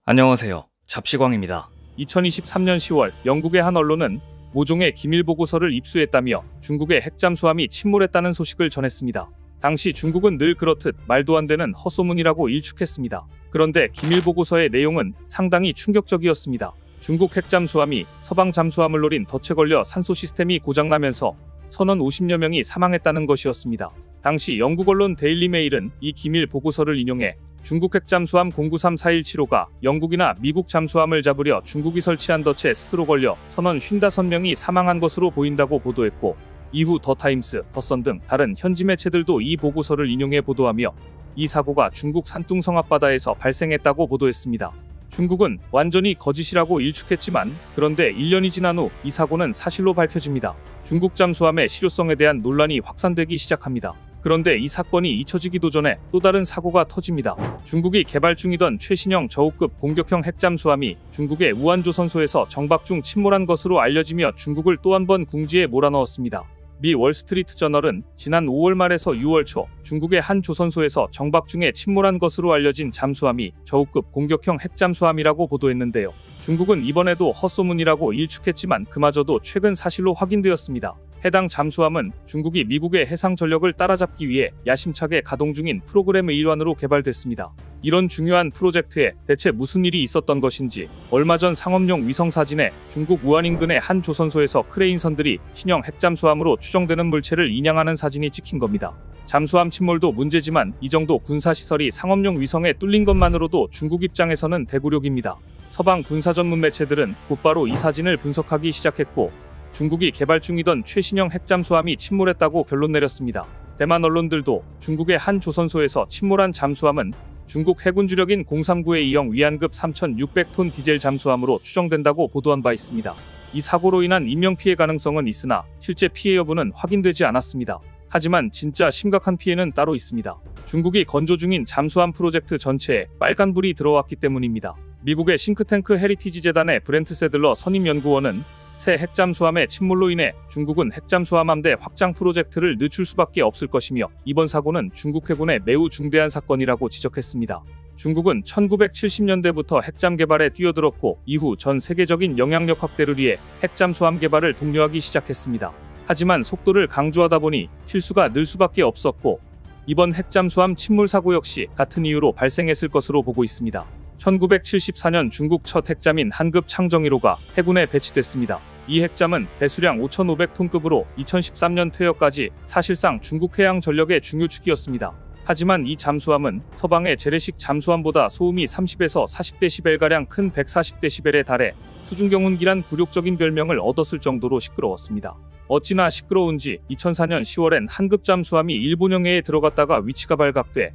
안녕하세요. 잡시광입니다. 2023년 10월 영국의 한 언론은 모종의 기밀보고서를 입수했다며 중국의 핵잠수함이 침몰했다는 소식을 전했습니다. 당시 중국은 늘 그렇듯 말도 안 되는 헛소문이라고 일축했습니다. 그런데 기밀보고서의 내용은 상당히 충격적이었습니다. 중국 핵잠수함이 서방 잠수함을 노린 덫에 걸려 산소 시스템이 고장나면서 선원 50여 명이 사망했다는 것이었습니다. 당시 영국 언론 데일리 메일은 이 기밀 보고서를 인용해 중국 핵잠수함 0934175가 영국이나 미국 잠수함을 잡으려 중국이 설치한 덫에 스스로 걸려 선원 55명이 사망한 것으로 보인다고 보도했고, 이후 더 타임스, 더선 등 다른 현지 매체들도 이 보고서를 인용해 보도하며 이 사고가 중국 산둥성 앞바다에서 발생했다고 보도했습니다. 중국은 완전히 거짓이라고 일축했지만, 그런데 1년이 지난 후 이 사고는 사실로 밝혀집니다. 중국 잠수함의 실효성에 대한 논란이 확산되기 시작합니다. 그런데 이 사건이 잊혀지기도 전에 또 다른 사고가 터집니다. 중국이 개발 중이던 최신형 저우급 공격형 핵잠수함이 중국의 우한조선소에서 정박 중 침몰한 것으로 알려지며 중국을 또 한 번 궁지에 몰아넣었습니다. 미 월스트리트 저널은 지난 5월 말에서 6월 초 중국의 한 조선소에서 정박 중에 침몰한 것으로 알려진 잠수함이 저우급 공격형 핵잠수함이라고 보도했는데요. 중국은 이번에도 헛소문이라고 일축했지만 그마저도 최근 사실로 확인되었습니다. 해당 잠수함은 중국이 미국의 해상 전력을 따라잡기 위해 야심차게 가동 중인 프로그램의 일환으로 개발됐습니다. 이런 중요한 프로젝트에 대체 무슨 일이 있었던 것인지 얼마 전 상업용 위성사진에 중국 우한 인근의 한 조선소에서 크레인선들이 신형 핵잠수함으로 추정되는 물체를 인양하는 사진이 찍힌 겁니다. 잠수함 침몰도 문제지만 이 정도 군사시설이 상업용 위성에 뚫린 것만으로도 중국 입장에서는 대굴욕입니다. 서방 군사 전문 매체들은 곧바로 이 사진을 분석하기 시작했고, 중국이 개발 중이던 최신형 핵잠수함이 침몰했다고 결론 내렸습니다. 대만 언론들도 중국의 한 조선소에서 침몰한 잠수함은 중국 해군 주력인 039의 E형 위안급 3,600톤 디젤 잠수함으로 추정된다고 보도한 바 있습니다. 이 사고로 인한 인명피해 가능성은 있으나 실제 피해 여부는 확인되지 않았습니다. 하지만 진짜 심각한 피해는 따로 있습니다. 중국이 건조 중인 잠수함 프로젝트 전체에 빨간불이 들어왔기 때문입니다. 미국의 싱크탱크 헤리티지 재단의 브렌트 세들러 선임연구원은 새 핵잠수함의 침몰로 인해 중국은 핵잠수함 함대 확장 프로젝트를 늦출 수밖에 없을 것이며, 이번 사고는 중국 해군의 매우 중대한 사건이라고 지적했습니다. 중국은 1970년대부터 핵잠 개발에 뛰어들었고, 이후 전 세계적인 영향력 확대를 위해 핵잠수함 개발을 독려하기 시작했습니다. 하지만 속도를 강조하다 보니 실수가 늘 수밖에 없었고, 이번 핵잠수함 침몰 사고 역시 같은 이유로 발생했을 것으로 보고 있습니다. 1974년 중국 첫 핵잠인 한급 창정 1호가 해군에 배치됐습니다. 이 핵잠은 배수량 5,500톤급으로 2013년 퇴역까지 사실상 중국 해양 전력의 중요축이었습니다. 하지만 이 잠수함은 서방의 재래식 잠수함보다 소음이 30에서 40데시벨가량 큰 140데시벨에 달해 수중경운기란 굴욕적인 별명을 얻었을 정도로 시끄러웠습니다. 어찌나 시끄러운지 2004년 10월엔 한급 잠수함이 일본 영해에 들어갔다가 위치가 발각돼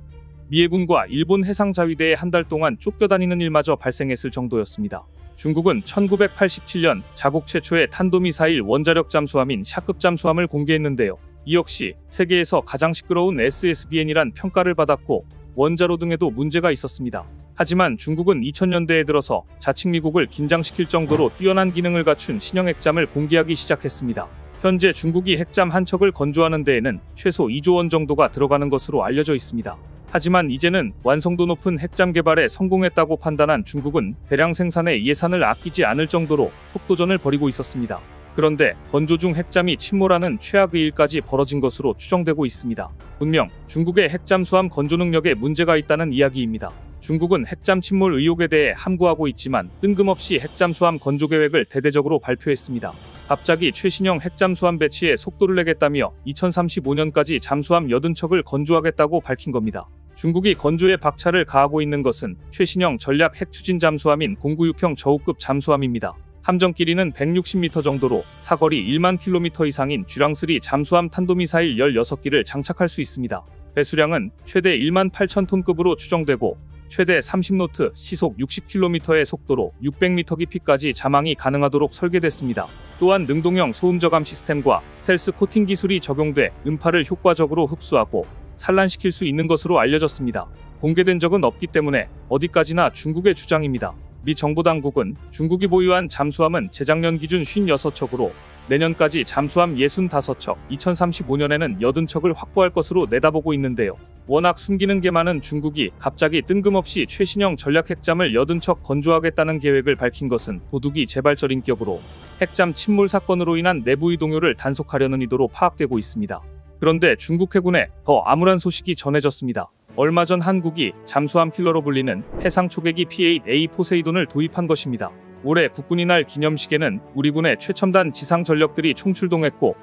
미 해군과 일본 해상자위대에 한 달 동안 쫓겨다니는 일마저 발생했을 정도였습니다. 중국은 1987년 자국 최초의 탄도미사일 원자력 잠수함인 샤급 잠수함을 공개했는데요. 이 역시 세계에서 가장 시끄러운 SSBN이란 평가를 받았고, 원자로 등에도 문제가 있었습니다. 하지만 중국은 2000년대에 들어서 자칭 미국을 긴장시킬 정도로 뛰어난 기능을 갖춘 신형 핵잠을 공개하기 시작했습니다. 현재 중국이 핵잠 한 척을 건조하는 데에는 최소 2조 원 정도가 들어가는 것으로 알려져 있습니다. 하지만 이제는 완성도 높은 핵잠 개발에 성공했다고 판단한 중국은 대량 생산에 예산을 아끼지 않을 정도로 속도전을 벌이고 있었습니다. 그런데 건조 중 핵잠이 침몰하는 최악의 일까지 벌어진 것으로 추정되고 있습니다. 분명 중국의 핵잠수함 건조 능력에 문제가 있다는 이야기입니다. 중국은 핵잠 침몰 의혹에 대해 함구하고 있지만 뜬금없이 핵잠수함 건조 계획을 대대적으로 발표했습니다. 갑자기 최신형 핵잠수함 배치에 속도를 내겠다며 2035년까지 잠수함 80척을 건조하겠다고 밝힌 겁니다. 중국이 건조에 박차를 가하고 있는 것은 최신형 전략 핵추진 잠수함인 096형 저우급 잠수함입니다. 함정 길이는 160m 정도로 사거리 1만 킬로미터 이상인 쥐랑스리 잠수함 탄도미사일 16기를 장착할 수 있습니다. 배수량은 최대 1만 8,000톤급으로 추정되고, 최대 30노트 시속 60km의 속도로 600m 깊이까지 자망이 가능하도록 설계됐습니다. 또한 능동형 소음 저감 시스템과 스텔스 코팅 기술이 적용돼 음파를 효과적으로 흡수하고 산란시킬 수 있는 것으로 알려졌습니다. 공개된 적은 없기 때문에 어디까지나 중국의 주장입니다. 미 정보당국은 중국이 보유한 잠수함은 재작년 기준 56척으로 내년까지 잠수함 65척, 2035년에는 80척을 확보할 것으로 내다보고 있는데요. 워낙 숨기는 게 많은 중국이 갑자기 뜬금없이 최신형 전략 핵잠을 80척 건조하겠다는 계획을 밝힌 것은 도둑이 재발절 인격으로 핵잠 침몰 사건으로 인한 내부의 동요를 단속하려는 의도로 파악되고 있습니다. 그런데 중국 해군에 더 암울한 소식이 전해졌습니다. 얼마 전 한국이 잠수함 킬러로 불리는 해상 초계기 P-8A 포세이돈을 도입한 것입니다. 올해 국군의 날 기념식에는 우리 군의 최첨단 지상 전력들이 총출동했고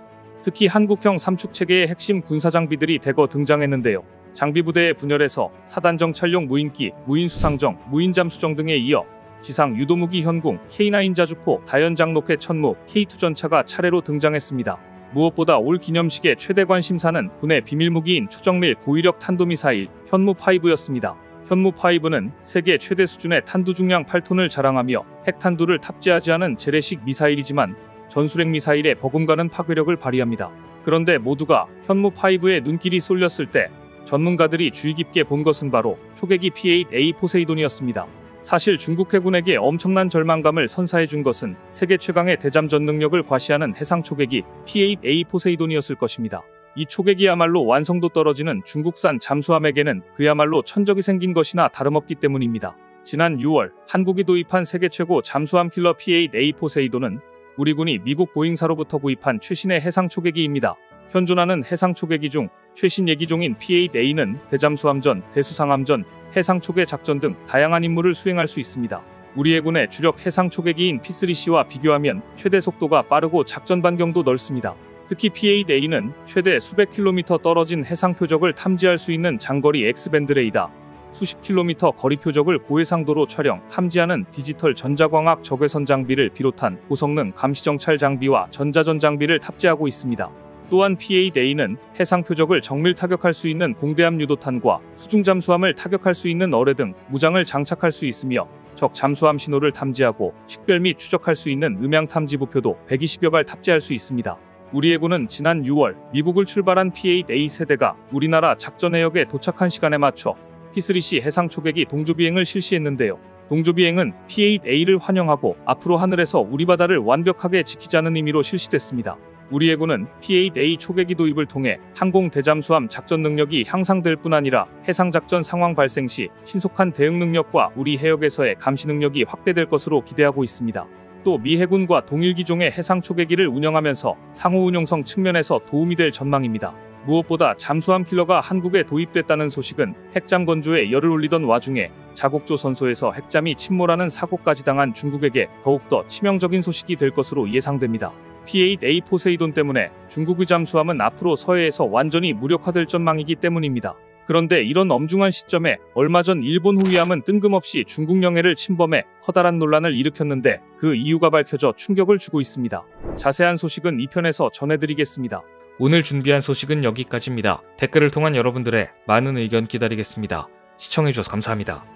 특히 한국형 삼축체계의 핵심 군사 장비들이 대거 등장했는데요. 장비 부대의 분열에서 사단 정찰용 무인기, 무인수상정, 무인잠수정 등에 이어 지상 유도무기 현궁, K9 자주포, 다연장 로켓 천무, K2 전차가 차례로 등장했습니다. 무엇보다 올 기념식의 최대 관심사는 군의 비밀무기인 초정밀 고위력 탄도미사일 현무5였습니다. 현무5는 세계 최대 수준의 탄두 중량 8톤을 자랑하며 핵탄두를 탑재하지 않은 재래식 미사일이지만 전술핵 미사일의 버금가는 파괴력을 발휘합니다. 그런데 모두가 현무5에 눈길이 쏠렸을 때 전문가들이 주의 깊게 본 것은 바로 초계기 P-8A 포세이돈이었습니다. 사실 중국 해군에게 엄청난 절망감을 선사해준 것은 세계 최강의 대잠전 능력을 과시하는 해상 초계기 P-8A 포세이돈이었을 것입니다. 이 초계기야말로 완성도 떨어지는 중국산 잠수함에게는 그야말로 천적이 생긴 것이나 다름없기 때문입니다. 지난 6월 한국이 도입한 세계 최고 잠수함 킬러 P-8A 포세이돈은 우리 군이 미국 보잉사로부터 구입한 최신의 해상 초계기입니다. 현존하는 해상 초계기 중 최신 예기종인 P-8A는 대잠수함전, 대수상함전, 해상 초계 작전 등 다양한 임무를 수행할 수 있습니다. 우리 해군의 주력 해상 초계기인 P-3C와 비교하면 최대 속도가 빠르고 작전 반경도 넓습니다. 특히 P-8A는 최대 수백 킬로미터 떨어진 해상 표적을 탐지할 수 있는 장거리 X밴드 레이더, 수십 킬로미터 거리 표적을 고해상도로 촬영, 탐지하는 디지털 전자광학 적외선 장비를 비롯한 고성능 감시정찰 장비와 전자전 장비를 탑재하고 있습니다. 또한 P-8A는 해상 표적을 정밀 타격할 수 있는 공대함 유도탄과 수중 잠수함을 타격할 수 있는 어뢰 등 무장을 장착할 수 있으며 적 잠수함 신호를 탐지하고 식별 및 추적할 수 있는 음향 탐지 부표도 120여 발 탑재할 수 있습니다. 우리 해군은 지난 6월 미국을 출발한 P-8A 세대가 우리나라 작전 해역에 도착한 시간에 맞춰 P-3C 해상 초계기 동조 비행을 실시했는데요. 동조 비행은 P-8A를 환영하고 앞으로 하늘에서 우리 바다를 완벽하게 지키자는 의미로 실시됐습니다. 우리 해군은 P-8A 초계기 도입을 통해 항공 대잠수함 작전 능력이 향상될 뿐 아니라 해상작전 상황 발생 시 신속한 대응 능력과 우리 해역에서의 감시 능력이 확대될 것으로 기대하고 있습니다. 또 미 해군과 동일 기종의 해상 초계기를 운영하면서 상호 운용성 측면에서 도움이 될 전망입니다. 무엇보다 잠수함 킬러가 한국에 도입됐다는 소식은 핵잠 건조에 열을 올리던 와중에 자국조선소에서 핵잠이 침몰하는 사고까지 당한 중국에게 더욱더 치명적인 소식이 될 것으로 예상됩니다. P-8A 포세이돈 때문에 중국의 잠수함은 앞으로 서해에서 완전히 무력화될 전망이기 때문입니다. 그런데 이런 엄중한 시점에 얼마 전 일본 호위함은 뜬금없이 중국 영해를 침범해 커다란 논란을 일으켰는데 그 이유가 밝혀져 충격을 주고 있습니다. 자세한 소식은 2편에서 전해드리겠습니다. 오늘 준비한 소식은 여기까지입니다. 댓글을 통한 여러분들의 많은 의견 기다리겠습니다. 시청해주셔서 감사합니다.